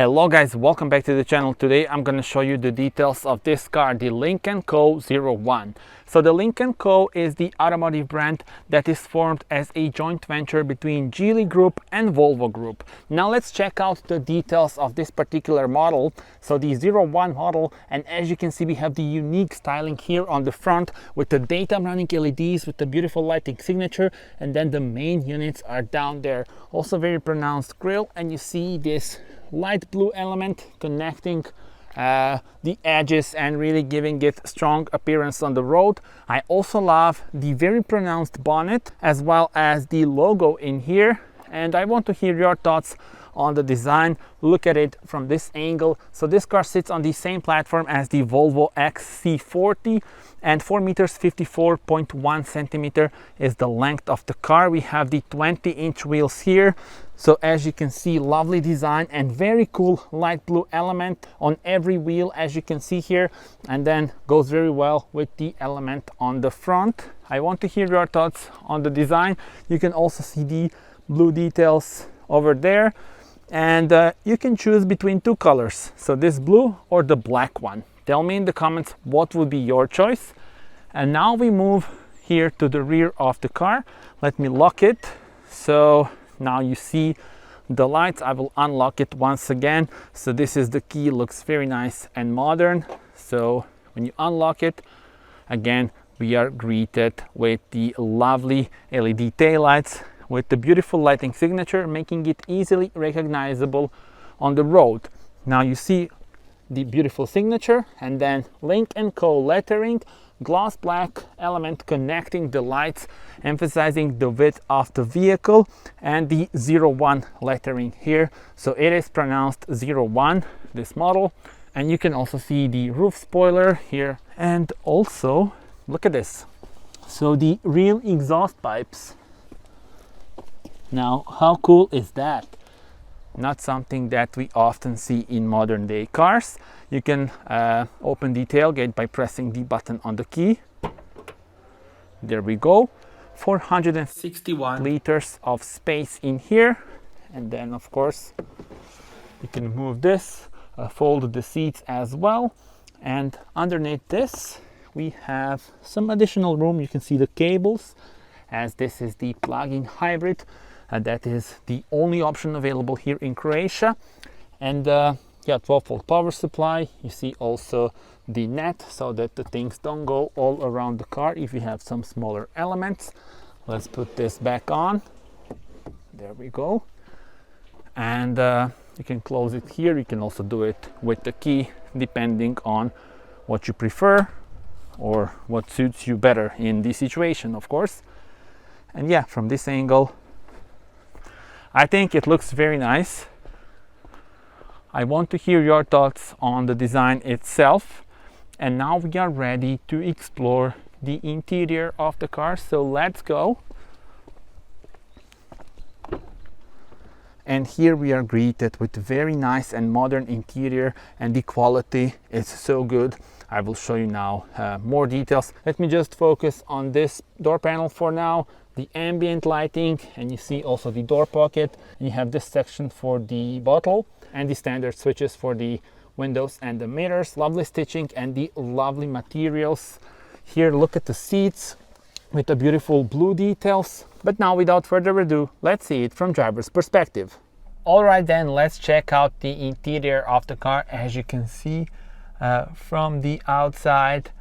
Hello guys, welcome back to the channel. Today I'm going to show you the details of this car, the LYNK CO 01. So the LYNK CO is the automotive brand that is formed as a joint venture between Geely Group and Volvo Group. Now let's check out the details of this particular model. So the 01 model, and as you can see we have the unique styling here on the front with the daytime running LEDs with the beautiful lighting signature, and then the main units are down there. Also very pronounced grille, and you see this light blue element connecting the edges and really giving it strong appearance on the road. I also love the very pronounced bonnet as well as the logo in here, and I want to hear your thoughts on the design. Look at it from this angle. So this car sits on the same platform as the Volvo XC40, and 4 meters 54.1 centimeter is the length of the car. We have the 20-inch wheels here. So as you can see, lovely design and very cool light blue element on every wheel, as you can see here, and then goes very well with the element on the front. I want to hear your thoughts on the design. You can also see the blue details over there, and you can choose between two colors, so this blue or the black one. Tell me in the comments what would be your choice. And now we move here to the rear of the car. Let me lock it. So now you see the lights. I will unlock it once again. So this is the key, looks very nice and modern. So when you unlock it, again, we are greeted with the lovely LED taillights with the beautiful lighting signature, making it easily recognizable on the road. Now you see the beautiful signature, and then LYNK CO lettering, gloss black element connecting the lights, emphasizing the width of the vehicle, and the 01 lettering here. So it is pronounced 01, this model. And you can also see the roof spoiler here, and also look at this. So the real exhaust pipes. Now how cool is that? Not something that we often see in modern day cars. You can open the tailgate by pressing the button on the key. There we go. 461 liters of space in here. And then of course you can move this, fold the seats as well. And underneath this we have some additional room. You can see the cables, as this is the plug-in hybrid. That is the only option available here in Croatia. And yeah, 12-volt power supply. You see also the net, so that the things don't go all around the car if you have some smaller elements. Let's put this back on. There we go. And you can close it here. You can also do it with the key, depending on what you prefer or what suits you better in this situation, of course. And yeah, from this angle, I think it looks very nice. I want to hear your thoughts on the design itself. And now we are ready to explore the interior of the car. So let's go. And here we are greeted with very nice and modern interior, and the quality is so good. I will show you now more details. Let me just focus on this door panel for now. The ambient lighting, and you see also the door pocket. And you have this section for the bottle and the standard switches for the windows and the mirrors. Lovely stitching and the lovely materials. Here, look at the seats with the beautiful blue details. But now, without further ado, let's see it from driver's perspective. All right, then let's check out the interior of the car. As you can see from the outside,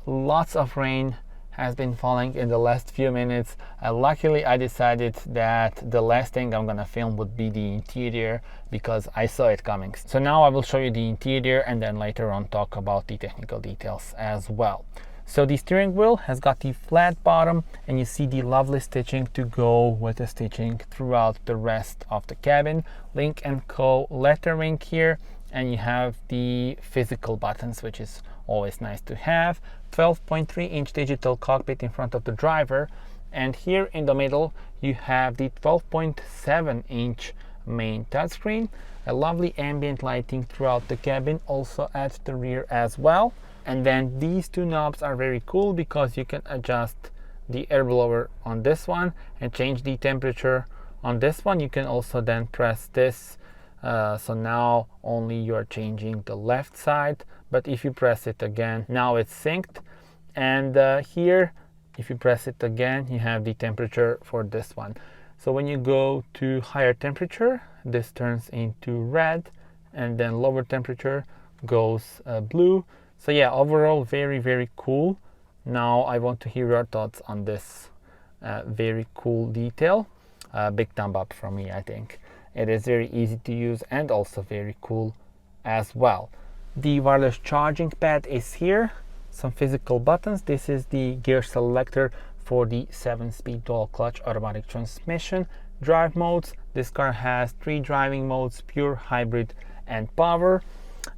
lots of rain has been falling in the last few minutes. Luckily I decided that the last thing I'm gonna film would be the interior, because I saw it coming. So now I will show you the interior, and then later on talk about the technical details as well. So the steering wheel has got the flat bottom, and you see the lovely stitching to go with the stitching throughout the rest of the cabin. LYNK CO lettering here, and you have the physical buttons, which is always nice to have. 12.3-inch digital cockpit in front of the driver, and here in the middle you have the 12.7-inch main touchscreen. A lovely ambient lighting throughout the cabin, also at the rear as well. And then these two knobs are very cool, because you can adjust the air blower on this one and change the temperature on this one. You can also then press this So now only you're changing the left side, but if you press it again, now it's synced. And here, if you press it again, you have the temperature for this one. So when you go to higher temperature, this turns into red, and then lower temperature goes blue. So yeah, overall very cool. Now I want to hear your thoughts on this very cool detail. Big thumb up from me, I think. It is very easy to use and also very cool as well. The wireless charging pad is here. Some physical buttons. This is the gear selector for the 7-speed dual clutch automatic transmission. Drive modes. This car has 3 driving modes: pure, hybrid, and power.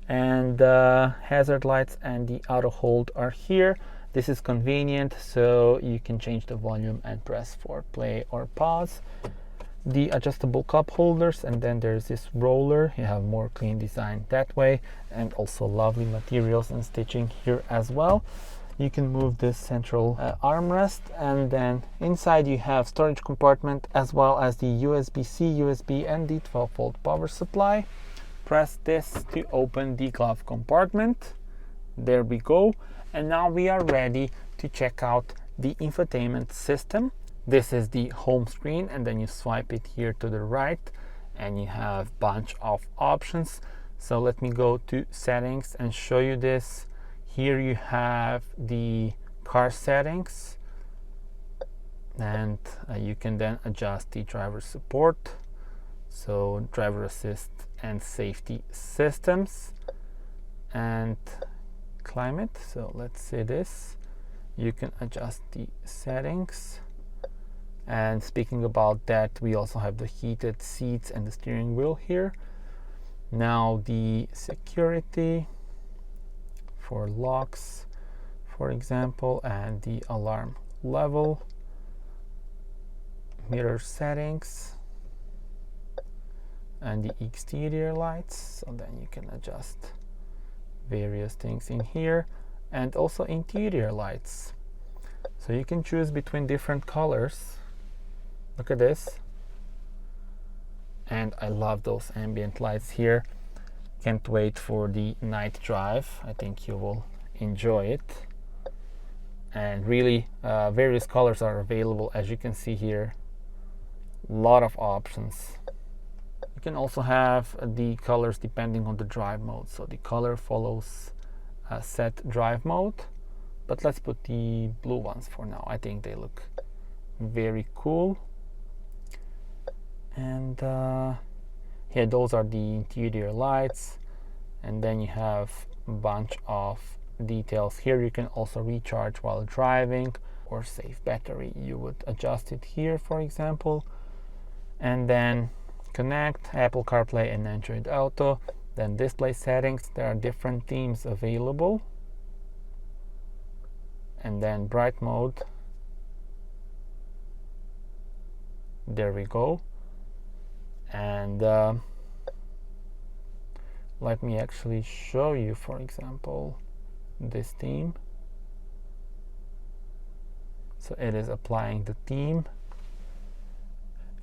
And hazard lights and the auto hold are here. This is convenient, so you can change the volume and press for play or pause. The adjustable cup holders, and then there's this roller. You have more clean design that way, and also lovely materials and stitching here as well. You can move this central armrest, and then inside you have storage compartment as well as the USB-C, USB, and the 12-volt power supply. Press this to open the glove compartment. There we go. And now we are ready to check out the infotainment system. This is the home screen, and then you swipe it here to the right and you have a bunch of options. So let me go to settings and show you this. Here you have the car settings, and you can then adjust the driver support, so driver assist and safety systems, and climate. So let's say this, you can adjust the settings. And speaking about that, we also have the heated seats and the steering wheel here. Now the security for locks, for example, and the alarm level, mirror settings, and the exterior lights. So then you can adjust various things in here, and also interior lights. So you can choose between different colors. Look at this. And I love those ambient lights here. Can't wait for the night drive. I think you will enjoy it. And really, various colors are available, as you can see here. A lot of options. You can also have the colors depending on the drive mode. So the color follows a set drive mode. But let's put the blue ones for now. I think they look very cool. And here, those are the interior lights, and then you have a bunch of details here. You can also recharge while driving or save battery. You would adjust it here, for example, and then connect Apple CarPlay and Android Auto. Then display settings, there are different themes available, and then bright mode. There we go. And let me actually show you, for example, this theme. So it is applying the theme,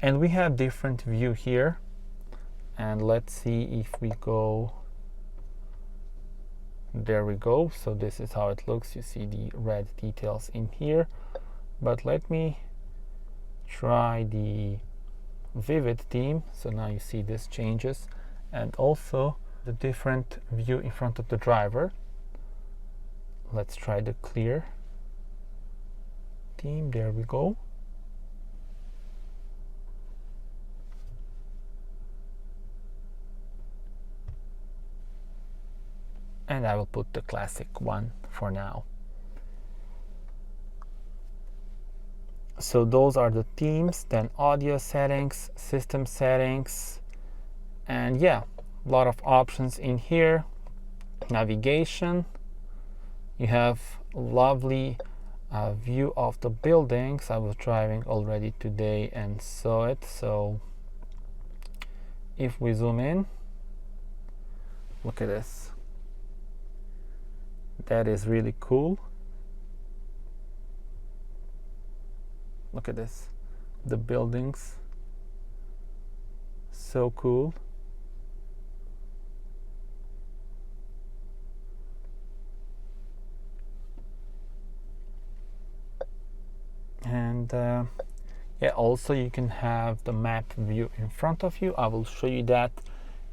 and we have different view here. And let's see if we go, there we go. So this is how it looks. You see the red details in here, but let me try the vivid theme. So now you see this changes, and also the different view in front of the driver. Let's try the clear theme. There we go. And I will put the classic one for now. So those are the themes. Then audio settings, system settings, and yeah, a lot of options in here. Navigation. You have a lovely view of the buildings. I was driving already today and saw it. So if we zoom in, look at this. That is really cool. Look at this, the buildings, so cool. And yeah, also you can have the map view in front of you. I will show you that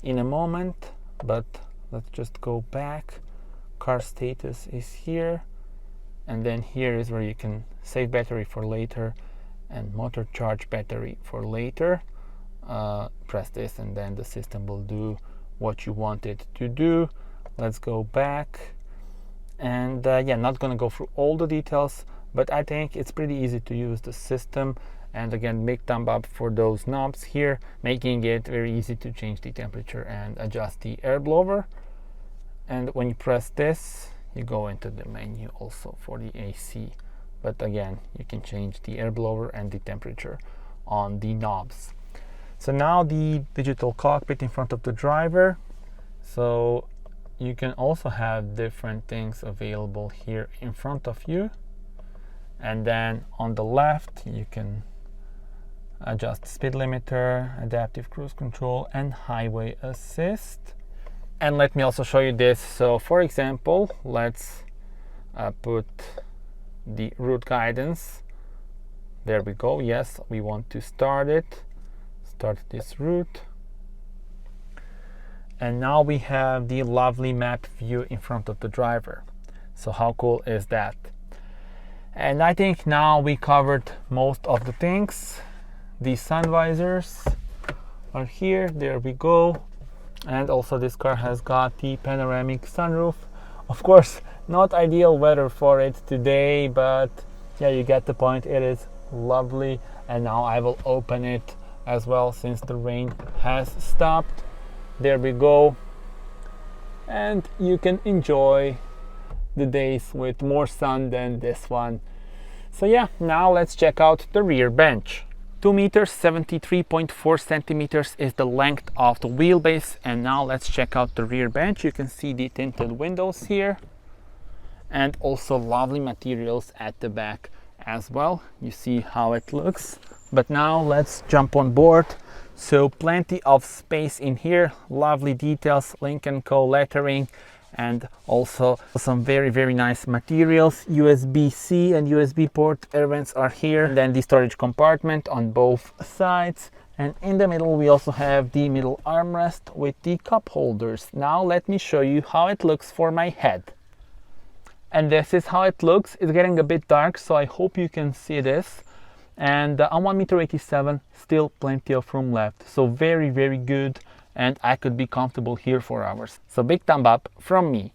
in a moment, but let's just go back. Car status is here, and then here is where you can save battery for later and motor charge battery for later. Press this and then the system will do what you want it to do. Let's go back, and yeah, not gonna go through all the details, but I think it's pretty easy to use the system. And again, big thumb up for those knobs here, making it very easy to change the temperature and adjust the air blower. And when you press this, you go into the menu also for the AC. But again, you can change the air blower and the temperature on the knobs. So now the digital cockpit in front of the driver. So you can also have different things available here in front of you. And then on the left, you can adjust speed limiter, adaptive cruise control, and highway assist. And let me also show you this. So for example, let's put the route guidance. There we go. Yes, we want to start it. Start this route. And now we have the lovely map view in front of the driver. So how cool is that? And I think now we covered most of the things. The sun visors are here. There we go. And also this car has got the panoramic sunroof. Of course, not ideal weather for it today, but yeah, you get the point. It is lovely. And now I will open it as well since the rain has stopped. There we go. And you can enjoy the days with more sun than this one. So yeah, now let's check out the rear bench. 2 meters 73.4 centimeters is the length of the wheelbase. And now let's check out the rear bench. You can see the tinted windows here, and also lovely materials at the back as well. You see how it looks. But now let's jump on board. So plenty of space in here, lovely details, LYNK CO lettering, and also some very nice materials. USB-C and USB port air vents are here. And then the storage compartment on both sides. And in the middle we also have the middle armrest with the cup holders. Now let me show you how it looks for my head. And this is how it looks. It's getting a bit dark, so I hope you can see this. And on 1.87 m, still plenty of room left. So very good. And I could be comfortable here for hours. So big thumb up from me.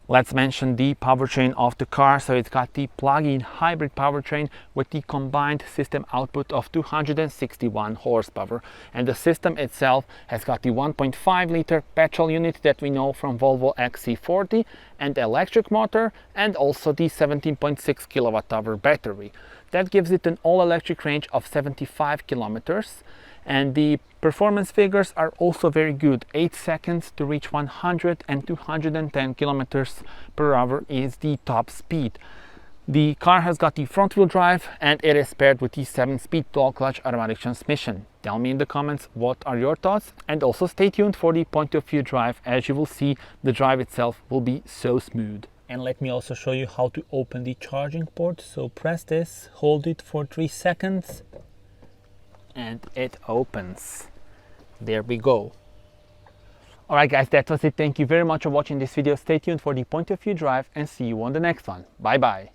Let's mention the powertrain of the car. So it's got the plug-in hybrid powertrain with the combined system output of 261 horsepower. And the system itself has got the 1.5 liter petrol unit that we know from Volvo XC40, and electric motor, and also the 17.6 kilowatt-hour battery. That gives it an all-electric range of 75 kilometers. And the performance figures are also very good. 8 seconds to reach 100 and 210 kilometers per hour is the top speed. The car has got the front wheel drive, and it is paired with the 7-speed dual clutch automatic transmission. Tell me in the comments what are your thoughts, and also stay tuned for the point of view drive. As you will see, the drive itself will be so smooth. And let me also show you how to open the charging port. So press this, hold it for 3 seconds, and it opens. There we go. Alright guys, that was it. Thank you very much for watching this video. Stay tuned for the point of view drive, and see you on the next one. Bye bye.